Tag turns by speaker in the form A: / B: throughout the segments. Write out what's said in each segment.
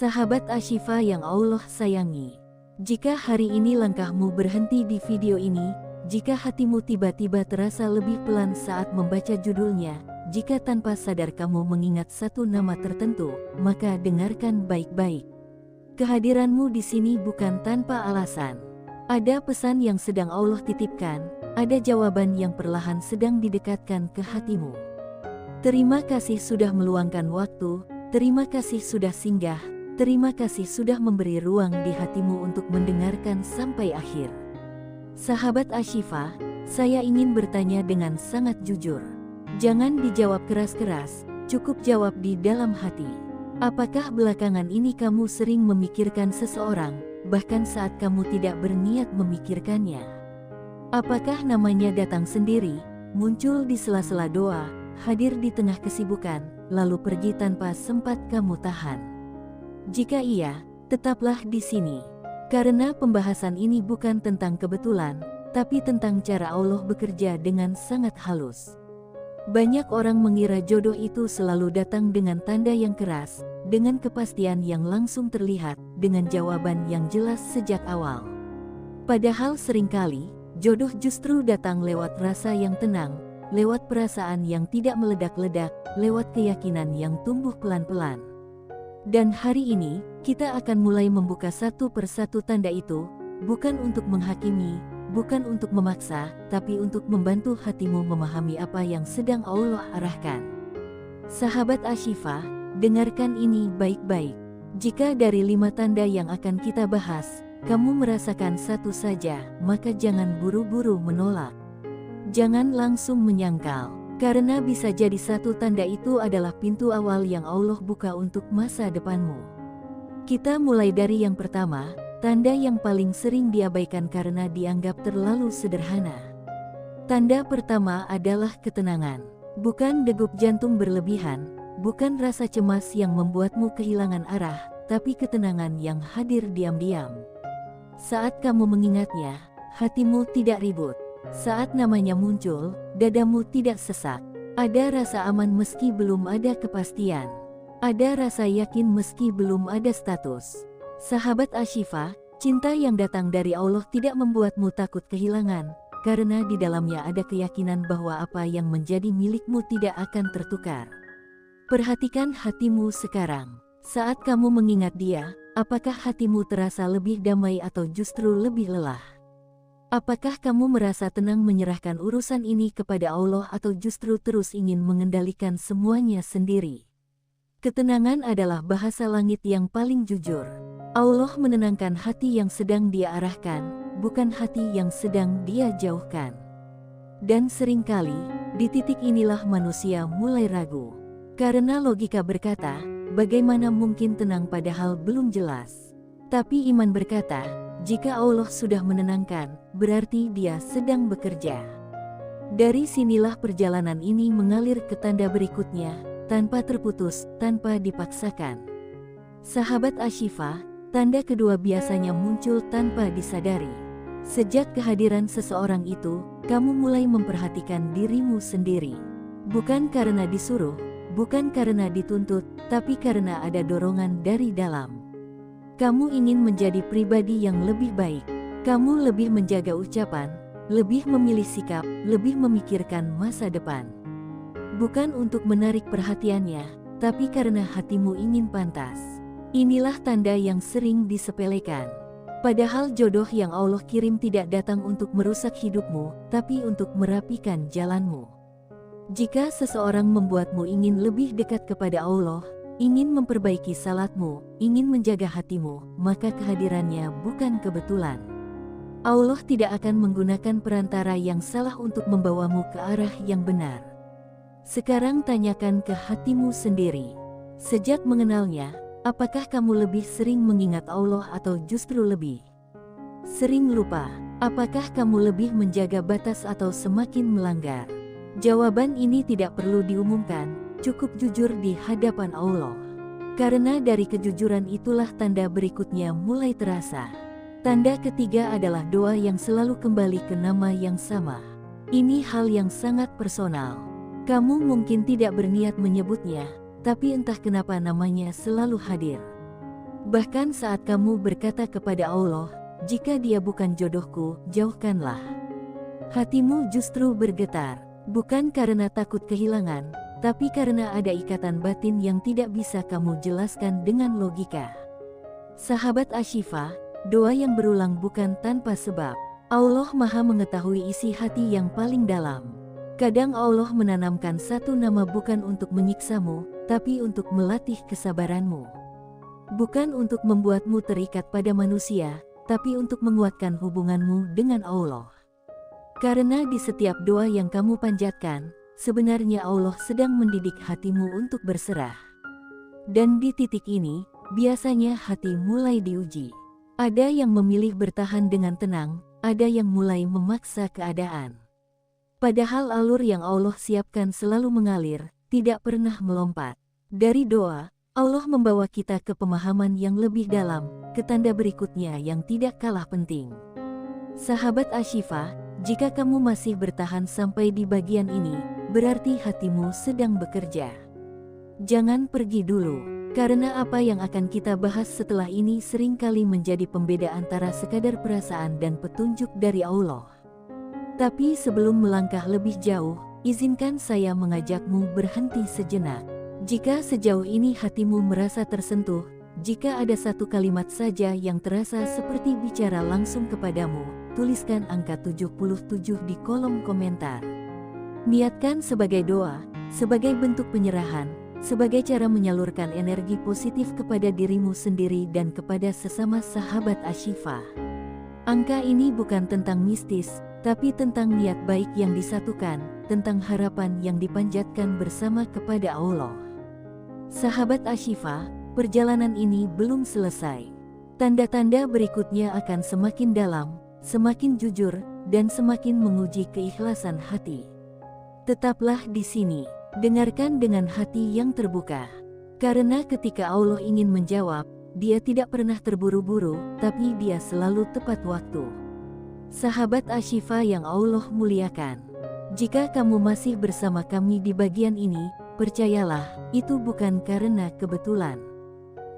A: Sahabat Ashifa yang Allah sayangi, jika hari ini langkahmu berhenti di video ini, jika hatimu tiba-tiba terasa lebih pelan saat membaca judulnya, jika tanpa sadar kamu mengingat satu nama tertentu, maka dengarkan baik-baik. Kehadiranmu di sini bukan tanpa alasan. Ada pesan yang sedang Allah titipkan, ada jawaban yang perlahan sedang didekatkan ke hatimu. Terima kasih sudah meluangkan waktu, terima kasih sudah singgah, terima kasih sudah memberi ruang di hatimu untuk mendengarkan sampai akhir. Sahabat Ashifa, saya ingin bertanya dengan sangat jujur. Jangan dijawab keras-keras, cukup jawab di dalam hati. Apakah belakangan ini kamu sering memikirkan seseorang, bahkan saat kamu tidak berniat memikirkannya? Apakah namanya datang sendiri, muncul di sela-sela doa, hadir di tengah kesibukan, lalu pergi tanpa sempat kamu tahan? Jika iya, tetaplah di sini. Karena pembahasan ini bukan tentang kebetulan, tapi tentang cara Allah bekerja dengan sangat halus. Banyak orang mengira jodoh itu selalu datang dengan tanda yang keras, dengan kepastian yang langsung terlihat, dengan jawaban yang jelas sejak awal. Padahal seringkali, jodoh justru datang lewat rasa yang tenang, lewat perasaan yang tidak meledak-ledak, lewat keyakinan yang tumbuh pelan-pelan. Dan hari ini, kita akan mulai membuka satu persatu tanda itu, bukan untuk menghakimi, bukan untuk memaksa, tapi untuk membantu hatimu memahami apa yang sedang Allah arahkan. Sahabat Ashifa, dengarkan ini baik-baik. Jika dari 5 tanda yang akan kita bahas, kamu merasakan satu saja, maka jangan buru-buru menolak. Jangan langsung menyangkal. Karena bisa jadi satu tanda itu adalah pintu awal yang Allah buka untuk masa depanmu. Kita mulai dari yang pertama, tanda yang paling sering diabaikan karena dianggap terlalu sederhana. Tanda pertama adalah ketenangan. Bukan degup jantung berlebihan, bukan rasa cemas yang membuatmu kehilangan arah, tapi ketenangan yang hadir diam-diam. Saat kamu mengingatnya, hatimu tidak ribut. Saat namanya muncul, dadamu tidak sesak. Ada rasa aman meski belum ada kepastian. Ada rasa yakin meski belum ada status. Sahabat Ashifa, cinta yang datang dari Allah tidak membuatmu takut kehilangan, karena di dalamnya ada keyakinan bahwa apa yang menjadi milikmu tidak akan tertukar. Perhatikan hatimu sekarang. Saat kamu mengingat Dia, apakah hatimu terasa lebih damai atau justru lebih lelah? Apakah kamu merasa tenang menyerahkan urusan ini kepada Allah atau justru terus ingin mengendalikan semuanya sendiri? Ketenangan adalah bahasa langit yang paling jujur. Allah menenangkan hati yang sedang Dia arahkan, bukan hati yang sedang Dia jauhkan. Dan seringkali, di titik inilah manusia mulai ragu. Karena logika berkata, bagaimana mungkin tenang padahal belum jelas? Tapi iman berkata, jika Allah sudah menenangkan, berarti Dia sedang bekerja. Dari sinilah perjalanan ini mengalir ke tanda berikutnya, tanpa terputus, tanpa dipaksakan. Sahabat Ashifa, tanda kedua biasanya muncul tanpa disadari. Sejak kehadiran seseorang itu, kamu mulai memperhatikan dirimu sendiri. Bukan karena disuruh, bukan karena dituntut, tapi karena ada dorongan dari dalam. Kamu ingin menjadi pribadi yang lebih baik. Kamu lebih menjaga ucapan, lebih memilih sikap, lebih memikirkan masa depan. Bukan untuk menarik perhatiannya, tapi karena hatimu ingin pantas. Inilah tanda yang sering disepelekan. Padahal jodoh yang Allah kirim tidak datang untuk merusak hidupmu, tapi untuk merapikan jalanmu. Jika seseorang membuatmu ingin lebih dekat kepada Allah, ingin memperbaiki salatmu, ingin menjaga hatimu, maka kehadirannya bukan kebetulan. Allah tidak akan menggunakan perantara yang salah untuk membawamu ke arah yang benar. Sekarang tanyakan ke hatimu sendiri. Sejak mengenalnya, apakah kamu lebih sering mengingat Allah atau justru lebih sering lupa? Apakah kamu lebih menjaga batas atau semakin melanggar? Jawaban ini tidak perlu diumumkan, cukup jujur di hadapan Allah. Karena dari kejujuran itulah tanda berikutnya mulai terasa. Tanda ketiga adalah doa yang selalu kembali ke nama yang sama. Ini hal yang sangat personal. Kamu mungkin tidak berniat menyebutnya, tapi entah kenapa namanya selalu hadir. Bahkan saat kamu berkata kepada Allah, "Jika dia bukan jodohku, jauhkanlah." Hatimu justru bergetar, bukan karena takut kehilangan, tapi karena ada ikatan batin yang tidak bisa kamu jelaskan dengan logika. Sahabat Ashifa, doa yang berulang bukan tanpa sebab. Allah Maha mengetahui isi hati yang paling dalam. Kadang Allah menanamkan satu nama bukan untuk menyiksamu, tapi untuk melatih kesabaranmu. Bukan untuk membuatmu terikat pada manusia, tapi untuk menguatkan hubunganmu dengan Allah. Karena di setiap doa yang kamu panjatkan, sebenarnya Allah sedang mendidik hatimu untuk berserah. Dan di titik ini, biasanya hati mulai diuji. Ada yang memilih bertahan dengan tenang, ada yang mulai memaksa keadaan. Padahal alur yang Allah siapkan selalu mengalir, tidak pernah melompat. Dari doa, Allah membawa kita ke pemahaman yang lebih dalam, ke tanda berikutnya yang tidak kalah penting. Sahabat Ashifa, jika kamu masih bertahan sampai di bagian ini, berarti hatimu sedang bekerja. Jangan pergi dulu, karena apa yang akan kita bahas setelah ini seringkali menjadi pembeda antara sekadar perasaan dan petunjuk dari Allah. Tapi sebelum melangkah lebih jauh, izinkan saya mengajakmu berhenti sejenak. Jika sejauh ini hatimu merasa tersentuh, jika ada satu kalimat saja yang terasa seperti bicara langsung kepadamu, tuliskan angka 77 di kolom komentar. Niatkan sebagai doa, sebagai bentuk penyerahan, sebagai cara menyalurkan energi positif kepada dirimu sendiri dan kepada sesama sahabat Ashifa. Angka ini bukan tentang mistis, tapi tentang niat baik yang disatukan, tentang harapan yang dipanjatkan bersama kepada Allah. Sahabat Ashifa, perjalanan ini belum selesai. Tanda-tanda berikutnya akan semakin dalam, semakin jujur, dan semakin menguji keikhlasan hati. Tetaplah di sini, dengarkan dengan hati yang terbuka. Karena ketika Allah ingin menjawab, Dia tidak pernah terburu-buru, tapi Dia selalu tepat waktu. Sahabat Ashifa yang Allah muliakan, jika kamu masih bersama kami di bagian ini, percayalah, itu bukan karena kebetulan.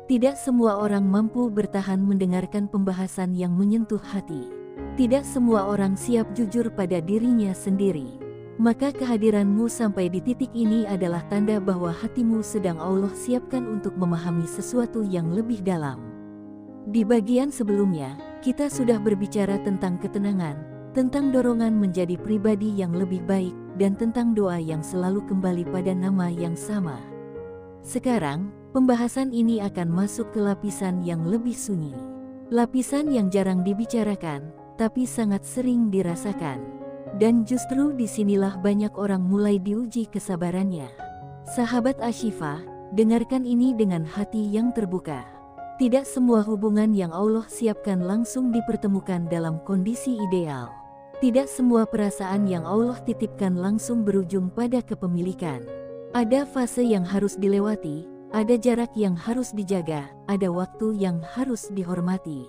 A: Tidak semua orang mampu bertahan mendengarkan pembahasan yang menyentuh hati. Tidak semua orang siap jujur pada dirinya sendiri. Maka kehadiranmu sampai di titik ini adalah tanda bahwa hatimu sedang Allah siapkan untuk memahami sesuatu yang lebih dalam. Di bagian sebelumnya, kita sudah berbicara tentang ketenangan, tentang dorongan menjadi pribadi yang lebih baik, dan tentang doa yang selalu kembali pada nama yang sama. Sekarang, pembahasan ini akan masuk ke lapisan yang lebih sunyi. Lapisan yang jarang dibicarakan, tapi sangat sering dirasakan. Dan justru disinilah banyak orang mulai diuji kesabarannya. Sahabat Ashifa, dengarkan ini dengan hati yang terbuka. Tidak semua hubungan yang Allah siapkan langsung dipertemukan dalam kondisi ideal. Tidak semua perasaan yang Allah titipkan langsung berujung pada kepemilikan. Ada fase yang harus dilewati, ada jarak yang harus dijaga, ada waktu yang harus dihormati.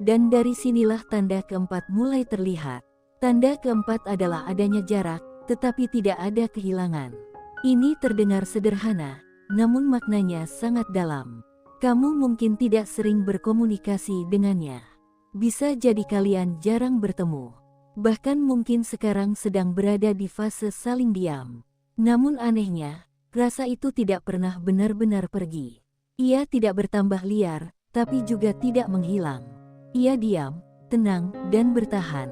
A: Dan dari sinilah tanda keempat mulai terlihat. Tanda keempat adalah adanya jarak, tetapi tidak ada kehilangan. Ini terdengar sederhana, namun maknanya sangat dalam. Kamu mungkin tidak sering berkomunikasi dengannya. Bisa jadi kalian jarang bertemu. Bahkan mungkin sekarang sedang berada di fase saling diam. Namun anehnya, rasa itu tidak pernah benar-benar pergi. Ia tidak bertambah liar, tapi juga tidak menghilang. Ia diam, tenang, dan bertahan.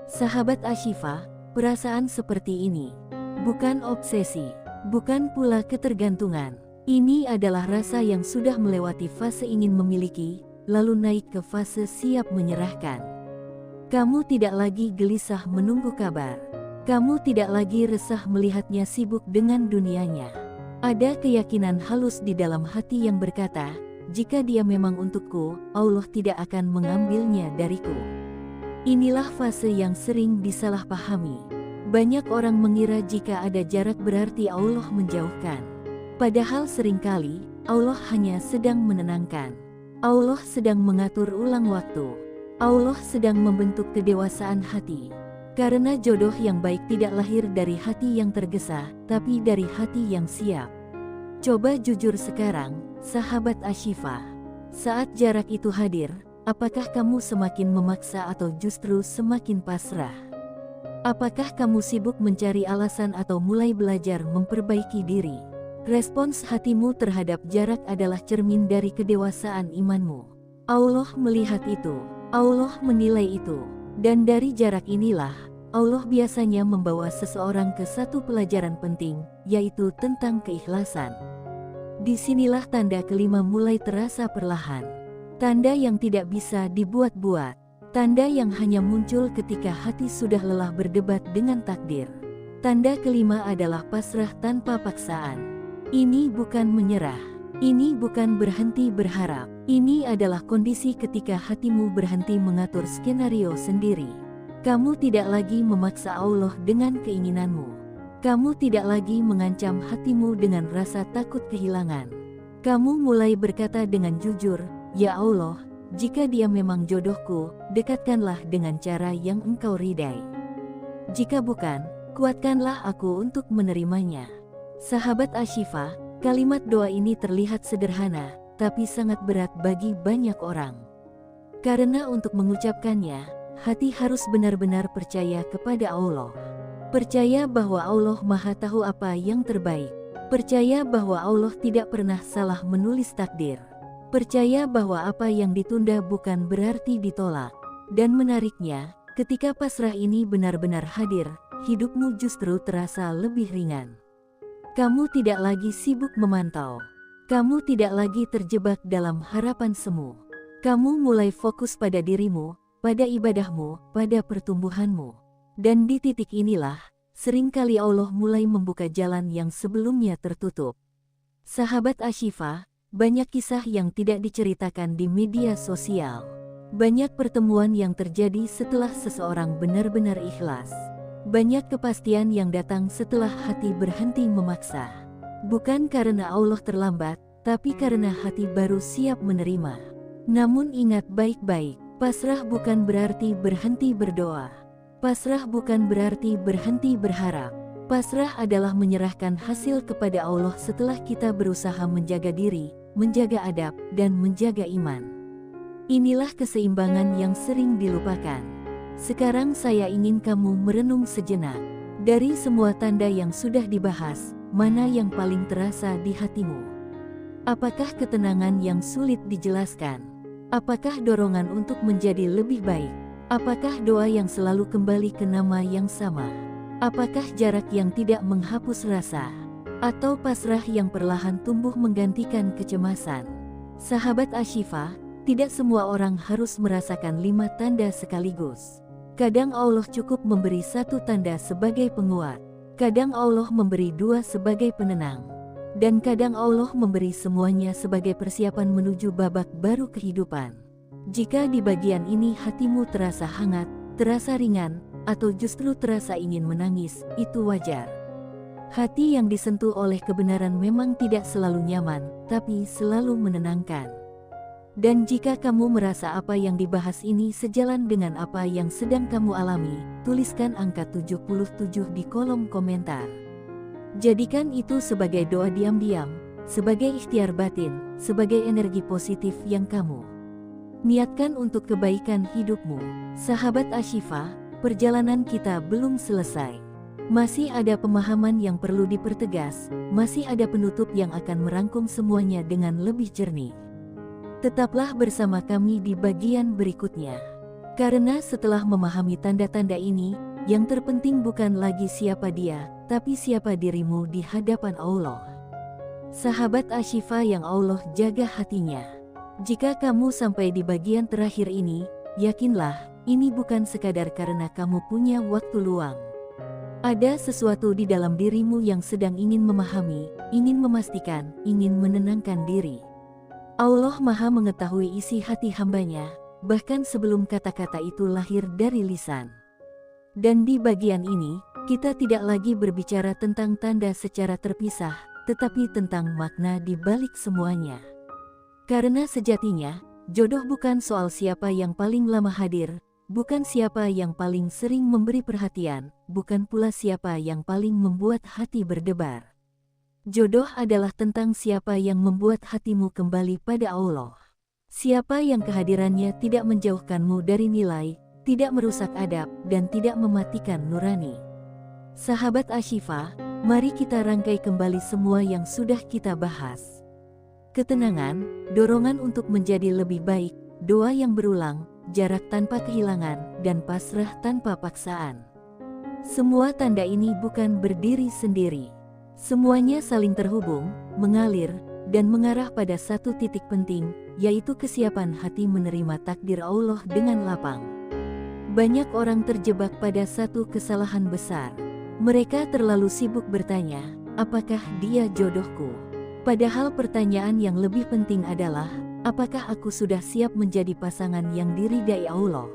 A: Sahabat Ashifa, perasaan seperti ini bukan obsesi, bukan pula ketergantungan. Ini adalah rasa yang sudah melewati fase ingin memiliki, lalu naik ke fase siap menyerahkan. Kamu tidak lagi gelisah menunggu kabar. Kamu tidak lagi resah melihatnya sibuk dengan dunianya. Ada keyakinan halus di dalam hati yang berkata, jika dia memang untukku, Allah tidak akan mengambilnya dariku. Inilah fase yang sering disalahpahami. Banyak orang mengira jika ada jarak berarti Allah menjauhkan. Padahal seringkali, Allah hanya sedang menenangkan. Allah sedang mengatur ulang waktu. Allah sedang membentuk kedewasaan hati. Karena jodoh yang baik tidak lahir dari hati yang tergesa, tapi dari hati yang siap. Coba jujur sekarang, sahabat Ashifa. Saat jarak itu hadir, apakah kamu semakin memaksa atau justru semakin pasrah? Apakah kamu sibuk mencari alasan atau mulai belajar memperbaiki diri? Respons hatimu terhadap jarak adalah cermin dari kedewasaan imanmu. Allah melihat itu, Allah menilai itu, dan dari jarak inilah, Allah biasanya membawa seseorang ke satu pelajaran penting, yaitu tentang keikhlasan. Disinilah tanda kelima mulai terasa perlahan. Tanda yang tidak bisa dibuat-buat. Tanda yang hanya muncul ketika hati sudah lelah berdebat dengan takdir. Tanda kelima adalah pasrah tanpa paksaan. Ini bukan menyerah. Ini bukan berhenti berharap. Ini adalah kondisi ketika hatimu berhenti mengatur skenario sendiri. Kamu tidak lagi memaksa Allah dengan keinginanmu. Kamu tidak lagi mengancam hatimu dengan rasa takut kehilangan. Kamu mulai berkata dengan jujur, "Ya Allah, jika Dia memang jodohku, dekatkanlah dengan cara yang Engkau ridai. Jika bukan, kuatkanlah aku untuk menerimanya." Sahabat Ashifa, kalimat doa ini terlihat sederhana, tapi sangat berat bagi banyak orang. Karena untuk mengucapkannya, hati harus benar-benar percaya kepada Allah. Percaya bahwa Allah Maha Tahu apa yang terbaik. Percaya bahwa Allah tidak pernah salah menulis takdir. Percaya bahwa apa yang ditunda bukan berarti ditolak. Dan menariknya, ketika pasrah ini benar-benar hadir, hidupmu justru terasa lebih ringan. Kamu tidak lagi sibuk memantau. Kamu tidak lagi terjebak dalam harapan semu. Kamu mulai fokus pada dirimu, pada ibadahmu, pada pertumbuhanmu. Dan di titik inilah, seringkali Allah mulai membuka jalan yang sebelumnya tertutup. Sahabat Ashifa, banyak kisah yang tidak diceritakan di media sosial. Banyak pertemuan yang terjadi setelah seseorang benar-benar ikhlas. Banyak kepastian yang datang setelah hati berhenti memaksa. Bukan karena Allah terlambat, tapi karena hati baru siap menerima. Namun ingat baik-baik, pasrah bukan berarti berhenti berdoa. Pasrah bukan berarti berhenti berharap. Pasrah adalah menyerahkan hasil kepada Allah setelah kita berusaha menjaga diri, menjaga adab, dan menjaga iman. Inilah keseimbangan yang sering dilupakan. Sekarang saya ingin kamu merenung sejenak. Dari semua tanda yang sudah dibahas, mana yang paling terasa di hatimu? Apakah ketenangan yang sulit dijelaskan? Apakah dorongan untuk menjadi lebih baik? Apakah doa yang selalu kembali ke nama yang sama? Apakah jarak yang tidak menghapus rasa? Atau pasrah yang perlahan tumbuh menggantikan kecemasan? Sahabat Ashifa, tidak semua orang harus merasakan 5 tanda sekaligus. Kadang Allah cukup memberi 1 tanda sebagai penguat. Kadang Allah memberi 2 sebagai penenang. Dan kadang Allah memberi semuanya sebagai persiapan menuju babak baru kehidupan. Jika di bagian ini hatimu terasa hangat, terasa ringan, atau justru terasa ingin menangis, itu wajar. Hati yang disentuh oleh kebenaran memang tidak selalu nyaman, tapi selalu menenangkan. Dan jika kamu merasa apa yang dibahas ini sejalan dengan apa yang sedang kamu alami, tuliskan angka 77 di kolom komentar. Jadikan itu sebagai doa diam-diam, sebagai ikhtiar batin, sebagai energi positif yang kamu niatkan untuk kebaikan hidupmu. Sahabat Ashifa, perjalanan kita belum selesai. Masih ada pemahaman yang perlu dipertegas, masih ada penutup yang akan merangkum semuanya dengan lebih jernih. Tetaplah bersama kami di bagian berikutnya. Karena setelah memahami tanda-tanda ini, yang terpenting bukan lagi siapa dia, tapi siapa dirimu di hadapan Allah. Sahabat Ashifa yang Allah jaga hatinya. Jika kamu sampai di bagian terakhir ini, yakinlah, ini bukan sekadar karena kamu punya waktu luang. Ada sesuatu di dalam dirimu yang sedang ingin memahami, ingin memastikan, ingin menenangkan diri. Allah Maha mengetahui isi hati hambanya, bahkan sebelum kata-kata itu lahir dari lisan. Dan di bagian ini, kita tidak lagi berbicara tentang tanda secara terpisah, tetapi tentang makna di balik semuanya. Karena sejatinya, jodoh bukan soal siapa yang paling lama hadir, bukan siapa yang paling sering memberi perhatian, bukan pula siapa yang paling membuat hati berdebar. Jodoh adalah tentang siapa yang membuat hatimu kembali pada Allah. Siapa yang kehadirannya tidak menjauhkanmu dari nilai, tidak merusak adab, dan tidak mematikan nurani. Sahabat Ashifa, mari kita rangkai kembali semua yang sudah kita bahas. Ketenangan, dorongan untuk menjadi lebih baik, doa yang berulang, jarak tanpa kehilangan, dan pasrah tanpa paksaan. Semua tanda ini bukan berdiri sendiri. Semuanya saling terhubung, mengalir, dan mengarah pada satu titik penting, yaitu kesiapan hati menerima takdir Allah dengan lapang. Banyak orang terjebak pada satu kesalahan besar. Mereka terlalu sibuk bertanya, apakah dia jodohku? Padahal pertanyaan yang lebih penting adalah, apakah aku sudah siap menjadi pasangan yang diridai Allah?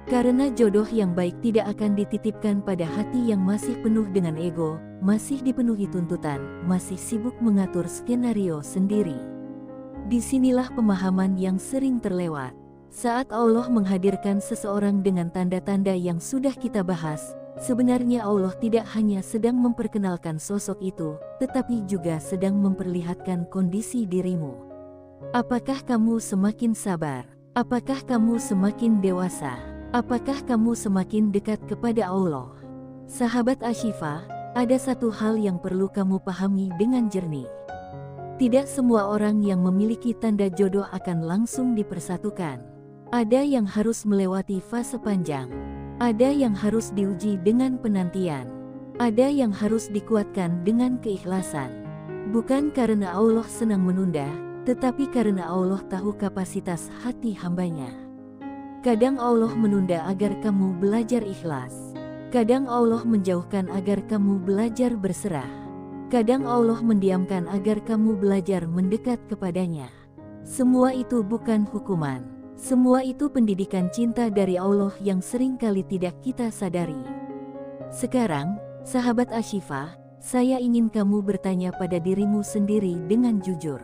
A: Karena jodoh yang baik tidak akan dititipkan pada hati yang masih penuh dengan ego, masih dipenuhi tuntutan, masih sibuk mengatur skenario sendiri. Disinilah pemahaman yang sering terlewat. Saat Allah menghadirkan seseorang dengan tanda-tanda yang sudah kita bahas, sebenarnya Allah tidak hanya sedang memperkenalkan sosok itu, tetapi juga sedang memperlihatkan kondisi dirimu. Apakah kamu semakin sabar? Apakah kamu semakin dewasa? Apakah kamu semakin dekat kepada Allah? Sahabat Ashifa, ada satu hal yang perlu kamu pahami dengan jernih. Tidak semua orang yang memiliki tanda jodoh akan langsung dipersatukan. Ada yang harus melewati fase panjang. Ada yang harus diuji dengan penantian. Ada yang harus dikuatkan dengan keikhlasan. Bukan karena Allah senang menunda, tetapi karena Allah tahu kapasitas hati hambanya. Kadang Allah menunda agar kamu belajar ikhlas. Kadang Allah menjauhkan agar kamu belajar berserah. Kadang Allah mendiamkan agar kamu belajar mendekat kepadanya. Semua itu bukan hukuman. Semua itu pendidikan cinta dari Allah yang seringkali tidak kita sadari. Sekarang, sahabat Ashifa, saya ingin kamu bertanya pada dirimu sendiri dengan jujur.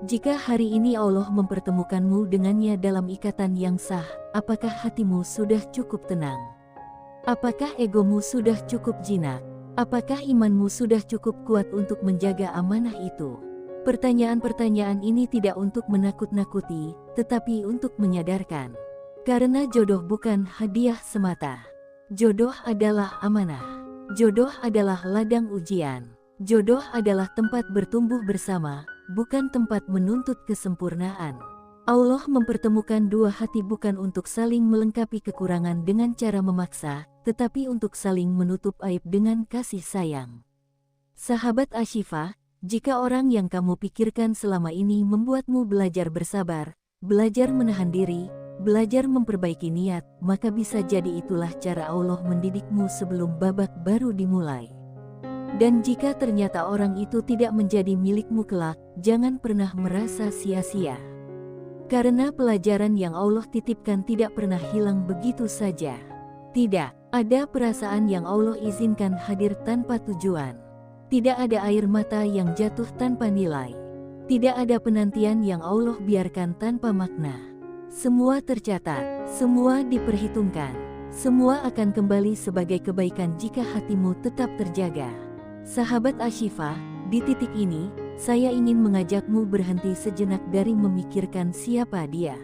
A: Jika hari ini Allah mempertemukanmu dengannya dalam ikatan yang sah, apakah hatimu sudah cukup tenang? Apakah egomu sudah cukup jinak? Apakah imanmu sudah cukup kuat untuk menjaga amanah itu? Pertanyaan-pertanyaan ini tidak untuk menakut-nakuti, tetapi untuk menyadarkan. Karena jodoh bukan hadiah semata. Jodoh adalah amanah. Jodoh adalah ladang ujian. Jodoh adalah tempat bertumbuh bersama, bukan tempat menuntut kesempurnaan. Allah mempertemukan dua hati bukan untuk saling melengkapi kekurangan dengan cara memaksa, tetapi untuk saling menutup aib dengan kasih sayang. Sahabat Ashifa, jika orang yang kamu pikirkan selama ini membuatmu belajar bersabar, belajar menahan diri, belajar memperbaiki niat, maka bisa jadi itulah cara Allah mendidikmu sebelum babak baru dimulai. Dan jika ternyata orang itu tidak menjadi milikmu kelak, jangan pernah merasa sia-sia. Karena pelajaran yang Allah titipkan tidak pernah hilang begitu saja. Tidak, ada perasaan yang Allah izinkan hadir tanpa tujuan. Tidak ada air mata yang jatuh tanpa nilai. Tidak ada penantian yang Allah biarkan tanpa makna. Semua tercatat, semua diperhitungkan. Semua akan kembali sebagai kebaikan jika hatimu tetap terjaga. Sahabat Ashifa, di titik ini, saya ingin mengajakmu berhenti sejenak dari memikirkan siapa dia.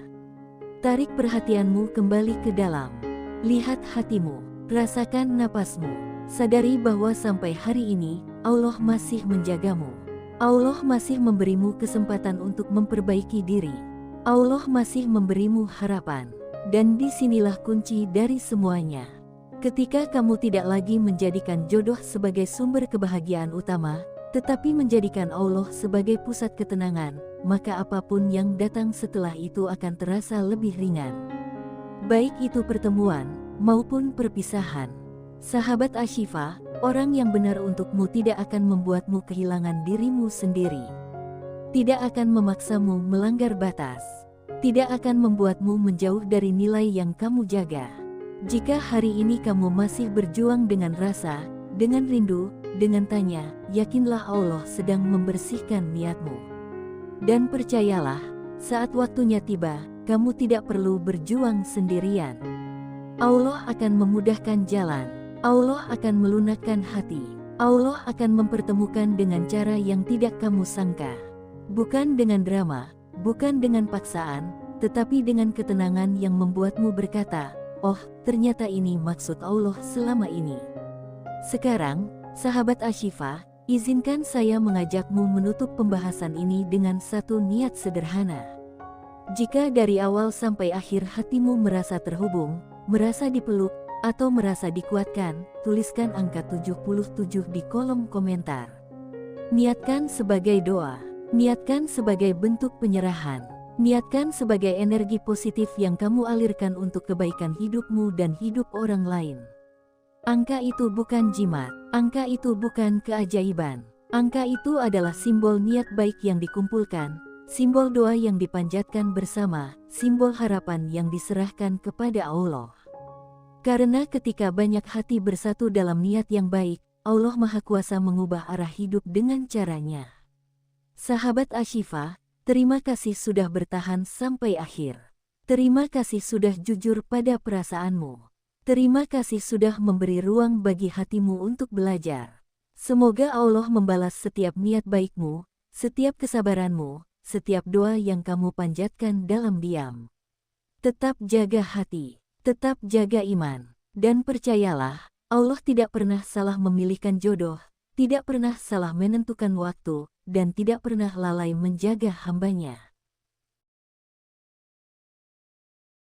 A: Tarik perhatianmu kembali ke dalam. Lihat hatimu, rasakan napasmu. Sadari bahwa sampai hari ini, Allah masih menjagamu. Allah masih memberimu kesempatan untuk memperbaiki diri. Allah masih memberimu harapan. Dan disinilah kunci dari semuanya. Ketika kamu tidak lagi menjadikan jodoh sebagai sumber kebahagiaan utama, tetapi menjadikan Allah sebagai pusat ketenangan, maka apapun yang datang setelah itu akan terasa lebih ringan. Baik itu pertemuan, maupun perpisahan. Sahabat Ashifa, orang yang benar untukmu tidak akan membuatmu kehilangan dirimu sendiri. Tidak akan memaksamu melanggar batas. Tidak akan membuatmu menjauh dari nilai yang kamu jaga. Jika hari ini kamu masih berjuang dengan rasa, dengan rindu, dengan tanya, yakinlah Allah sedang membersihkan niatmu. Dan percayalah, saat waktunya tiba, kamu tidak perlu berjuang sendirian. Allah akan memudahkan jalan. Allah akan melunakkan hati. Allah akan mempertemukan dengan cara yang tidak kamu sangka. Bukan dengan drama, bukan dengan paksaan, tetapi dengan ketenangan yang membuatmu berkata, "Oh, ternyata ini maksud Allah selama ini." Sekarang, sahabat Ashifa, izinkan saya mengajakmu menutup pembahasan ini dengan satu niat sederhana. Jika dari awal sampai akhir hatimu merasa terhubung, merasa dipeluk, atau merasa dikuatkan, tuliskan angka 77 di kolom komentar. Niatkan sebagai doa, niatkan sebagai bentuk penyerahan, niatkan sebagai energi positif yang kamu alirkan untuk kebaikan hidupmu dan hidup orang lain. Angka itu bukan jimat, angka itu bukan keajaiban. Angka itu adalah simbol niat baik yang dikumpulkan, simbol doa yang dipanjatkan bersama, simbol harapan yang diserahkan kepada Allah. Karena ketika banyak hati bersatu dalam niat yang baik, Allah Maha Kuasa mengubah arah hidup dengan caranya. Sahabat Ashifa, terima kasih sudah bertahan sampai akhir. Terima kasih sudah jujur pada perasaanmu. Terima kasih sudah memberi ruang bagi hatimu untuk belajar. Semoga Allah membalas setiap niat baikmu, setiap kesabaranmu, setiap doa yang kamu panjatkan dalam diam. Tetap jaga hati, tetap jaga iman, dan percayalah, Allah tidak pernah salah memilihkan jodoh, tidak pernah salah menentukan waktu, dan tidak pernah lalai menjaga hambanya.